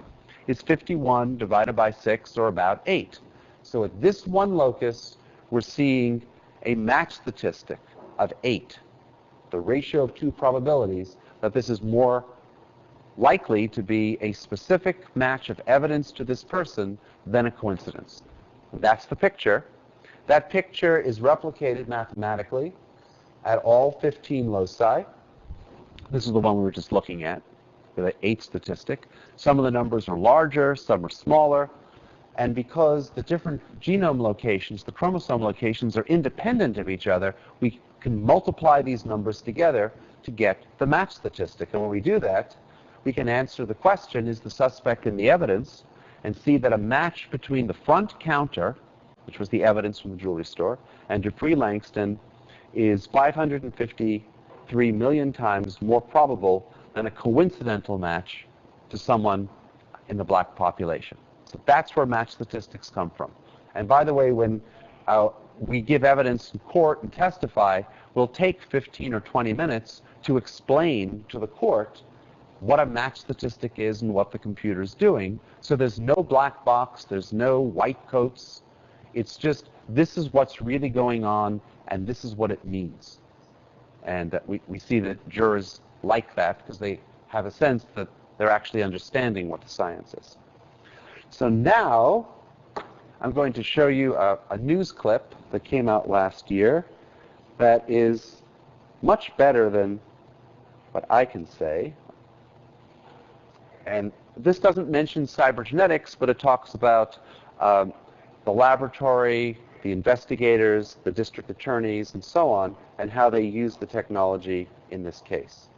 is 51 divided by 6, or about 8. So at this one locus, we're seeing a match statistic of 8. The ratio of two probabilities that this is more likely to be a specific match of evidence to this person than a coincidence. That's the picture. That picture is replicated mathematically at all 15 loci. This is the one we were just looking at, the 8 statistic. Some of the numbers are larger, some are smaller. And because the different genome locations, the chromosome locations, are independent of each other, we can multiply these numbers together to get the match statistic. And when we do that, we can answer the question, is the suspect in the evidence, and see that a match between the front counter, which was the evidence from the jewelry store, and Dupree Langston is 553 million times more probable than a coincidental match to someone in the black population. So that's where match statistics come from. And by the way, when we give evidence in court and testify, we'll take 15 or 20 minutes to explain to the court what a match statistic is and what the computer's doing. So there's no black box, there's no white coats. It's just, this is what's really going on, and this is what it means. And we see that jurors like that because they have a sense that they're actually understanding what the science is. So now, I'm going to show you a news clip that came out last year that is much better than what I can say. And this doesn't mention cybergenetics, but it talks about the laboratory, the investigators, the district attorneys, and so on, and how they use the technology in this case.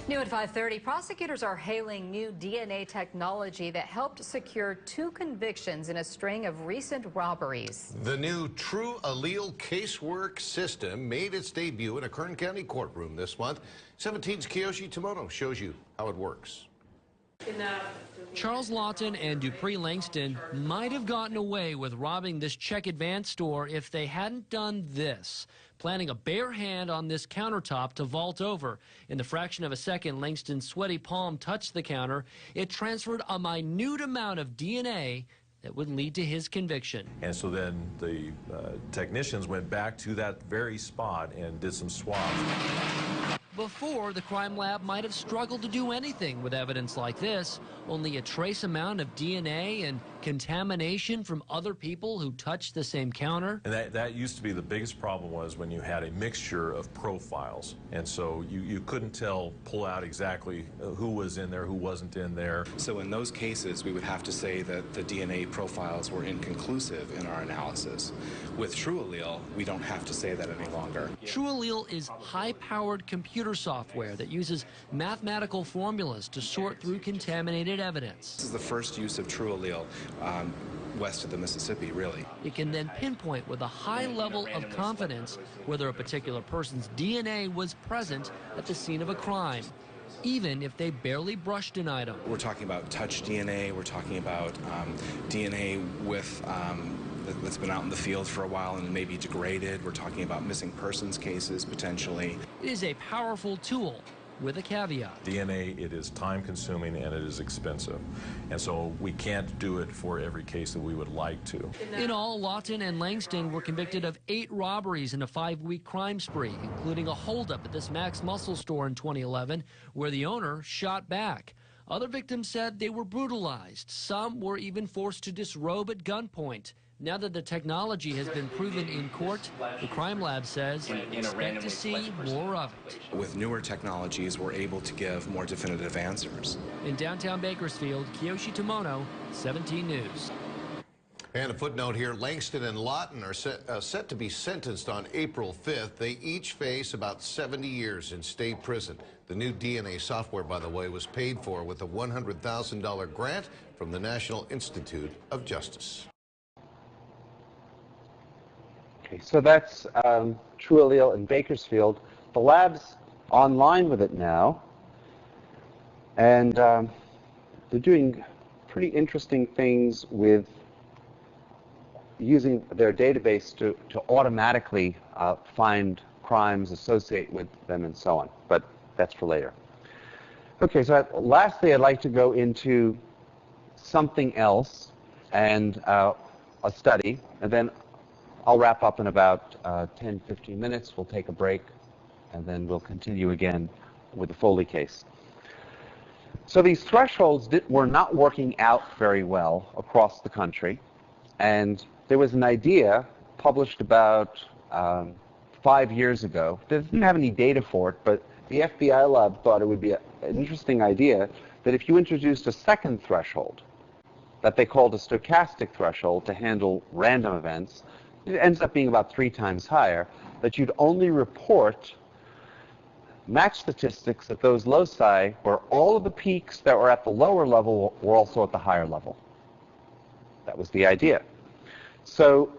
New at 5:30, prosecutors are hailing new DNA technology that helped secure 2 convictions in a string of recent robberies. The new TrueAllele Casework system made its debut in a Kern County courtroom this month. 17's Kiyoshi Tomono shows you how it works. Charles Lawton and Dupree Langston might have gotten away with robbing this check advance store if they hadn't done this, planting a bare hand on this countertop to vault over. In the fraction of a second Langston's sweaty palm touched the counter, it transferred a minute amount of DNA that would lead to his conviction. And so then the technicians went back to that very spot and did some swabs. Before, the crime lab might have struggled to do anything with evidence like this. Only a trace amount of DNA and contamination from other people who touched the same counter. And that used to be the biggest problem, was when you had a mixture of profiles. And so you couldn't pull out exactly who was in there, who wasn't in there. So in those cases, we would have to say that the DNA profiles were inconclusive in our analysis. With TrueAllele, we don't have to say that any longer. TrueAllele is high-powered computer software that uses mathematical formulas to sort through contaminated evidence. This is the first use of TrueAllele west of the Mississippi, really. It can then pinpoint with a high level of confidence whether a particular person's DNA was present at the scene of a crime, even if they barely brushed an item. We're talking about touch DNA, we're talking about DNA with that's been out in the field for a while and may be degraded. We're talking about missing persons cases, potentially. It is a powerful tool with a caveat. DNA, it is time-consuming and it is expensive. And so we can't do it for every case that we would like to. In all, Lawton and Langston were convicted of 8 robberies in a 5-week crime spree, including a holdup at this Max Muscle store in 2011, where the owner shot back. Other victims said they were brutalized. Some were even forced to disrobe at gunpoint. Now that the technology has been proven in court, the crime lab says expect to see more of it. With newer technologies, we're able to give more definitive answers. In downtown Bakersfield, Kiyoshi Tomono, 17 News. And a footnote here, Langston and Lawton are set to be sentenced on April 5th. They each face about 70 years in state prison. The new DNA software, by the way, was paid for with a $100,000 grant from the National Institute of Justice. Okay, so that's TrueAllele in Bakersfield. The lab's online with it now, and they're doing pretty interesting things with using their database to automatically find crimes, associate with them, and so on. But that's for later. Okay, so lastly, I'd like to go into something else and a study, and then I'll wrap up in about 10, 15 minutes. We'll take a break, and then we'll continue again with the Foley case. So these thresholds were not working out very well across the country, and there was an idea published about 5 years ago. They didn't have any data for it, but the FBI lab thought it would be an interesting idea that if you introduced a second threshold that they called a stochastic threshold to handle random events, it ends up being about 3 times higher, that you'd only report match statistics at those loci where all of the peaks that were at the lower level were also at the higher level. That was the idea. So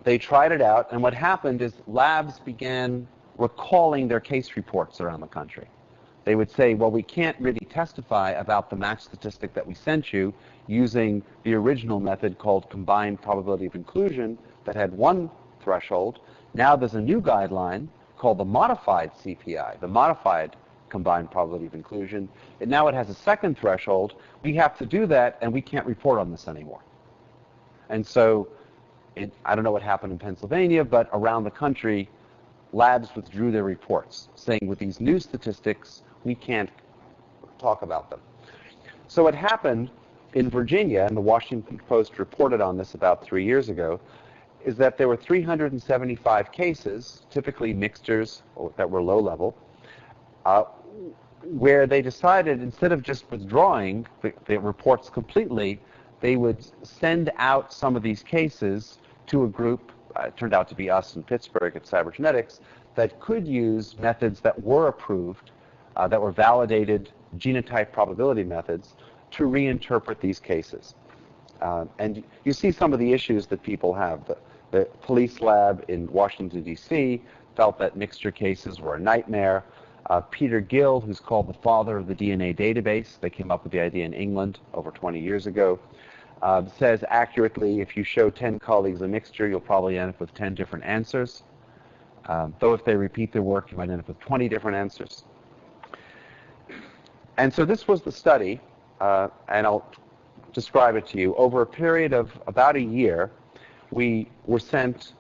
they tried it out, and what happened is labs began recalling their case reports around the country. They would say, well, we can't really testify about the match statistic that we sent you using the original method called combined probability of inclusion that had 1 threshold. Now there's a new guideline called the modified CPI, the modified combined probability of inclusion. And now it has a second threshold. We have to do that, and we can't report on this anymore. And so I don't know what happened in Pennsylvania, but around the country, labs withdrew their reports, saying with these new statistics, we can't talk about them. So what happened in Virginia, and the Washington Post reported on this about 3 years ago, is that there were 375 cases, typically mixtures that were low level, where they decided, instead of just withdrawing the reports completely, they would send out some of these cases to a group, it turned out to be us in Pittsburgh at Cybergenetics, that could use methods that were approved, that were validated genotype probability methods to reinterpret these cases. And you see some of the issues that people have. The police lab in Washington, D.C. felt that mixture cases were a nightmare. Peter Gill, who's called the father of the DNA database, they came up with the idea in England over 20 years ago, says accurately, if you show 10 colleagues a mixture, you'll probably end up with 10 different answers. Though if they repeat their work, you might end up with 20 different answers. And so this was the study, and I'll describe it to you. Over a period of about a year, we were sent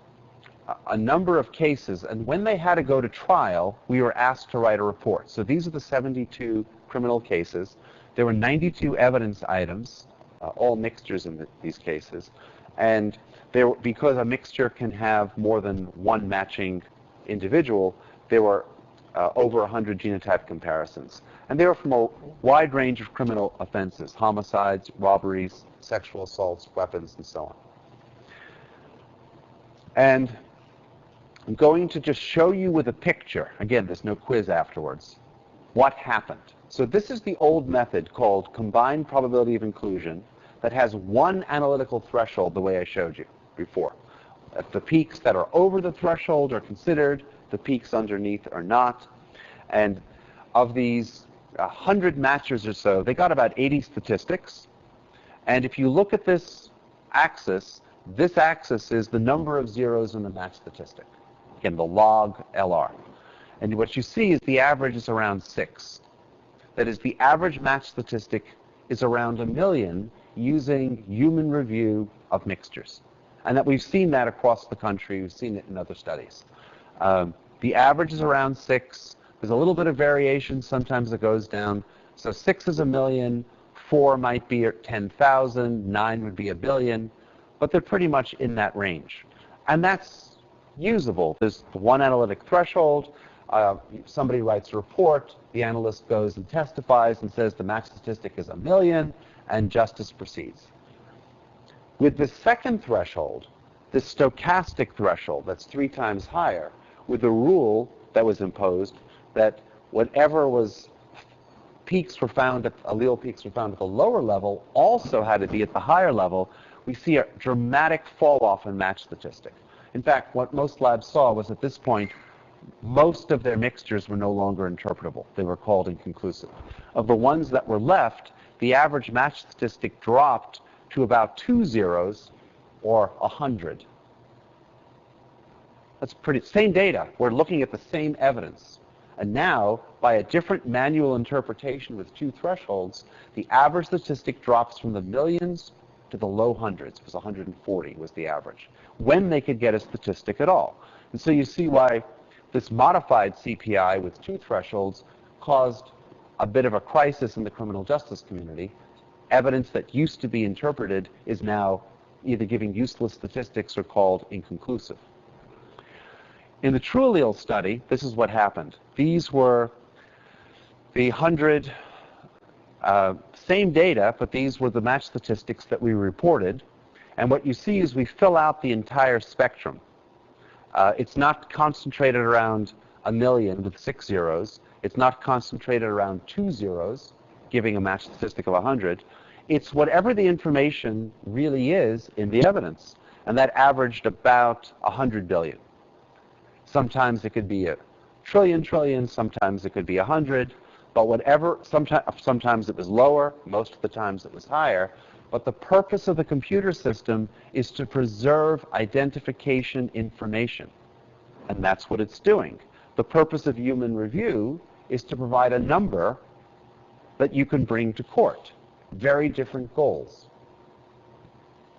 a number of cases, and when they had to go to trial, we were asked to write a report. So these are the 72 criminal cases. There were 92 evidence items, all mixtures in these cases, and because a mixture can have more than one matching individual, there were over 100 genotype comparisons. And they were from a wide range of criminal offenses: homicides, robberies, sexual assaults, weapons, and so on. And I'm going to just show you with a picture, again, there's no quiz afterwards, what happened. So this is the old method called combined probability of inclusion that has one analytical threshold, the way I showed you before. The peaks that are over the threshold are considered, the peaks underneath are not. And of these 100 matchers or so, they got about 80 statistics. And if you look at this axis is the number of zeros in the match statistic. Again, the log LR. And what you see is the average is around 6. That is, the average match statistic is around 1 million using human review of mixtures. And that we've seen that across the country. We've seen it in other studies. The average is around 6. There's a little bit of variation. Sometimes it goes down. So 6 is 1 million. 4 might be 10,000. 9 would be 1 billion. But they're pretty much in that range. And that's usable. There's one analytic threshold. Somebody writes a report. The analyst goes and testifies and says the match statistic is 1 million, and justice proceeds. With the second threshold, the stochastic threshold, that's 3 times higher, with a rule that was imposed that whatever was peaks were found at, allele peaks were found at the lower level also had to be at the higher level, we see a dramatic fall off in match statistic. In fact, what most labs saw was at this point, most of their mixtures were no longer interpretable. They were called inconclusive. Of the ones that were left, the average match statistic dropped to about 2 zeros or 100. That's pretty, same data. We're looking at the same evidence. And now, by a different manual interpretation with 2 thresholds, the average statistic drops from the millions to the low hundreds. It was 140 was the average, when they could get a statistic at all. And so you see why this modified CPI with 2 thresholds caused a bit of a crisis in the criminal justice community. Evidence that used to be interpreted is now either giving useless statistics or called inconclusive. In the TrueAllele study, this is what happened. These were the 100 same data, but these were the match statistics that we reported. And what you see is we fill out the entire spectrum. It's not concentrated around 1 million with 6 zeros. It's not concentrated around 2 zeros, giving a match statistic of 100. It's whatever the information really is in the evidence. And that averaged about 100 billion. Sometimes it could be a trillion, sometimes it could be 100. But whatever, sometimes it was lower, most of the times it was higher. But the purpose of the computer system is to preserve identification information. And that's what it's doing. The purpose of human review is to provide a number that you can bring to court. Very different goals.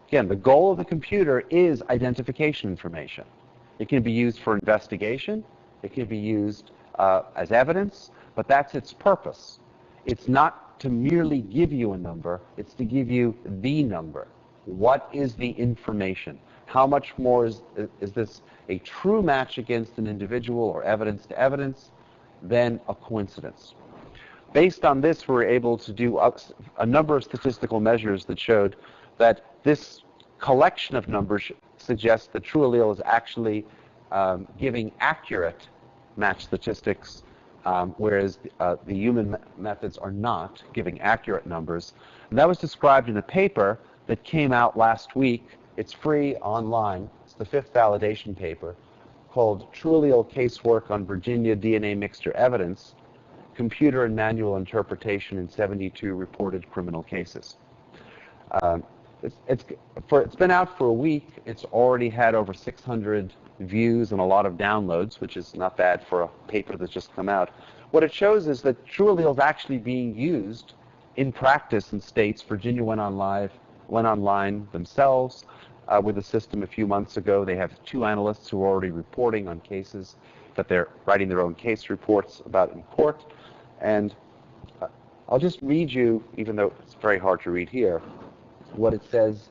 Again, the goal of the computer is identification information. It can be used for investigation. It can be used as evidence. But that's its purpose. It's not to merely give you a number. It's to give you the number. What is the information? How much more is this a true match against an individual or evidence to evidence than a coincidence? Based on this, we were able to do a number of statistical measures that showed that this collection of numbers suggests that TrueAllele is actually giving accurate match statistics, whereas the human methods are not giving accurate numbers. And that was described in a paper that came out last week. It's free online. It's the 5th validation paper called TrueAllele Casework on Virginia DNA Mixture Evidence, Computer and Manual Interpretation in 72 Reported Criminal Cases. It's been out for a week. It's already had over 600 views and a lot of downloads, which is not bad for a paper that's just come out. What it shows is that TrueAllele is actually being used in practice in states. Virginia went online themselves with a system a few months ago. They have 2 analysts who are already reporting on cases that they're writing their own case reports about in court. And I'll just read you, even though it's very hard to read here, what it says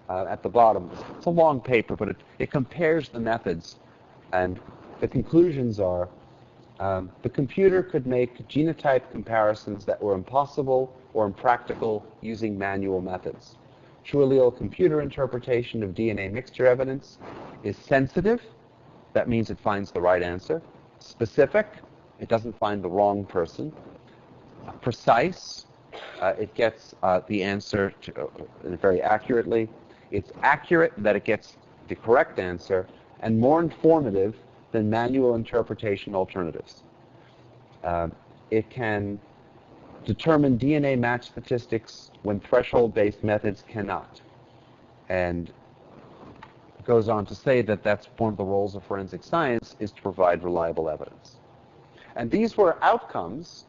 at the bottom. It's a long paper, but it compares the methods. And the conclusions are, the computer could make genotype comparisons that were impossible or impractical using manual methods. TrueAllele computer interpretation of DNA mixture evidence is sensitive. That means it finds the right answer. Specific. It doesn't find the wrong person. Precise. It gets the answer very accurately. It's accurate that it gets the correct answer, and more informative than manual interpretation alternatives. It can determine DNA match statistics when threshold-based methods cannot. And it goes on to say that that's one of the roles of forensic science, is to provide reliable evidence. And these were outcomes.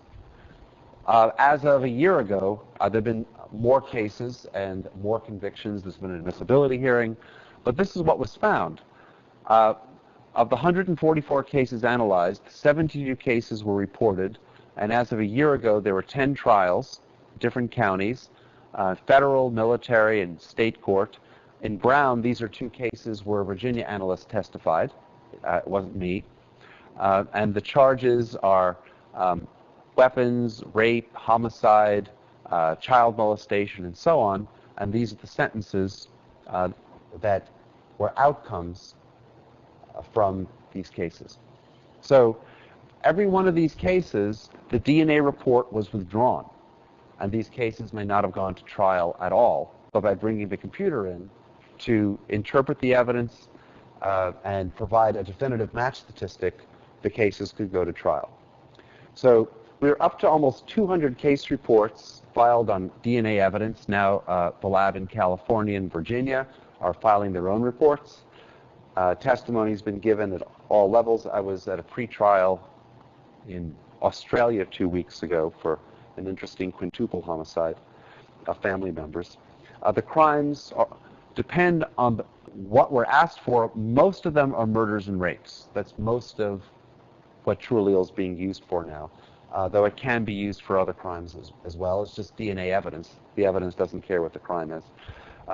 As of a year ago, there have been more cases and more convictions. There's been an admissibility hearing. But this is what was found. Of the 144 cases analyzed, 72 cases were reported. And as of a year ago, there were 10 trials, different counties, federal, military, and state court. In Brown, these are 2 cases where a Virginia analyst testified. It wasn't me. And the charges are weapons, rape, homicide, child molestation, and so on. And these are the sentences that were outcomes from these cases. So every one of these cases, the DNA report was withdrawn. And these cases may not have gone to trial at all. But by bringing the computer in to interpret the evidence and provide a definitive match statistic, the cases could go to trial. So we're up to almost 200 case reports filed on DNA evidence. Now the lab in California and Virginia are filing their own reports. Testimony has been given at all levels. I was at a pretrial in Australia 2 weeks ago for an interesting quintuple homicide of family members. The crimes depend on what we're asked for. Most of them are murders and rapes. That's most of what TrueAllele is being used for now, though it can be used for other crimes as well. It's just DNA evidence. The evidence doesn't care what the crime is.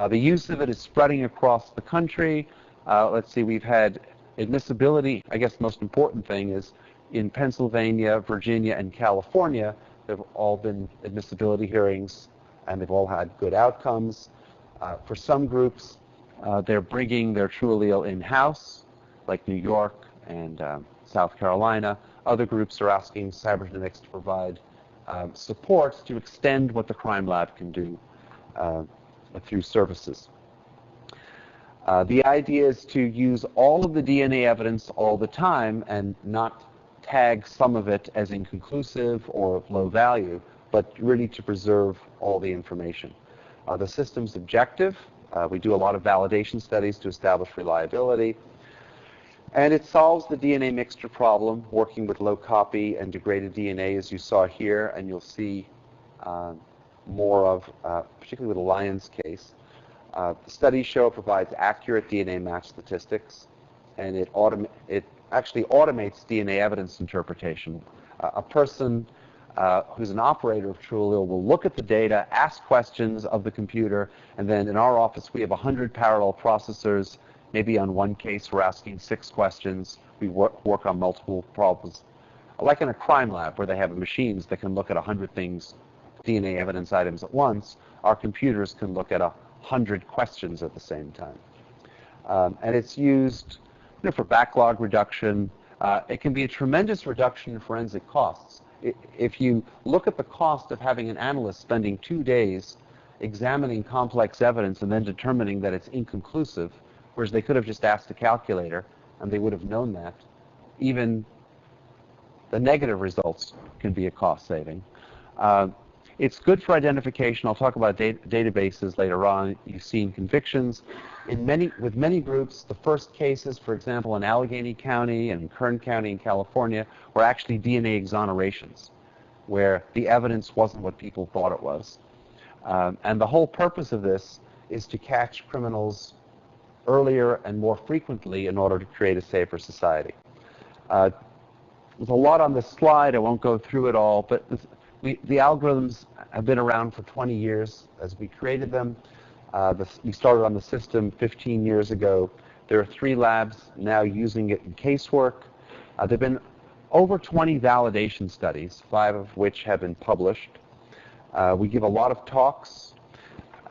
The use of it is spreading across the country. Let's see, we've had admissibility. I guess the most important thing is in Pennsylvania, Virginia, and California, there have all been admissibility hearings, and they've all had good outcomes. For some groups, they're bringing their TrueAllele in-house, like New York and South Carolina. Other groups are asking cybernetics to provide support to extend what the crime lab can do through services. The idea is to use all of the DNA evidence all the time and not tag some of it as inconclusive or of low value, but really to preserve all the information. The system's objective, we do a lot of validation studies to establish reliability, and it solves the DNA mixture problem, working with low copy and degraded DNA, as you saw here, and you'll see more of, particularly with the Lyons case. The studies show it provides accurate DNA match statistics, and it actually automates DNA evidence interpretation. A person who's an operator of TrueAllele will look at the data, ask questions of the computer, and then in our office we have 100 parallel processors. Maybe on one case we're asking 6 questions. We work on multiple problems. Like in a crime lab where they have machines that can look at 100 things, DNA evidence items at once, our computers can look at 100 questions at the same time. And it's used for backlog reduction. It can be a tremendous reduction in forensic costs. If you look at the cost of having an analyst spending 2 days examining complex evidence and then determining that it's inconclusive, whereas they could have just asked a calculator and they would have known that, even the negative results can be a cost saving. It's good for identification. I'll talk about databases later on. You've seen convictions. With many groups, the first cases, for example, in Allegheny County and Kern County in California, were actually DNA exonerations, where the evidence wasn't what people thought it was. And the whole purpose of this is to catch criminals earlier and more frequently in order to create a safer society. There's a lot on this slide. I won't go through it all, but the algorithms have been around for 20 years as we created them. We started on the system 15 years ago. There are 3 labs now using it in Casework. There have been over 20 validation studies, 5 of which have been published. We give a lot of talks,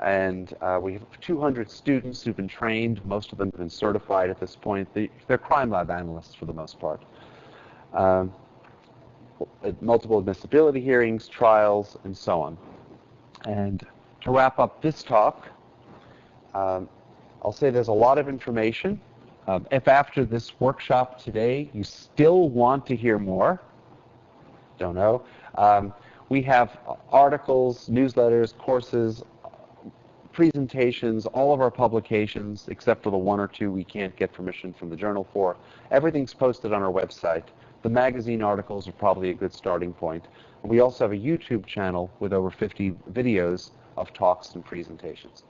and we have 200 students who've been trained. Most of them have been certified at this point. They're crime lab analysts for the most part. Multiple admissibility hearings, trials, and so on. And to wrap up this talk, I'll say there's a lot of information. If after this workshop today you still want to hear more, don't know, we have articles, newsletters, courses, presentations, all of our publications, except for the 1 or 2 we can't get permission from the journal for. Everything's posted on our website. The magazine articles are probably a good starting point. We also have a YouTube channel with over 50 videos of talks and presentations.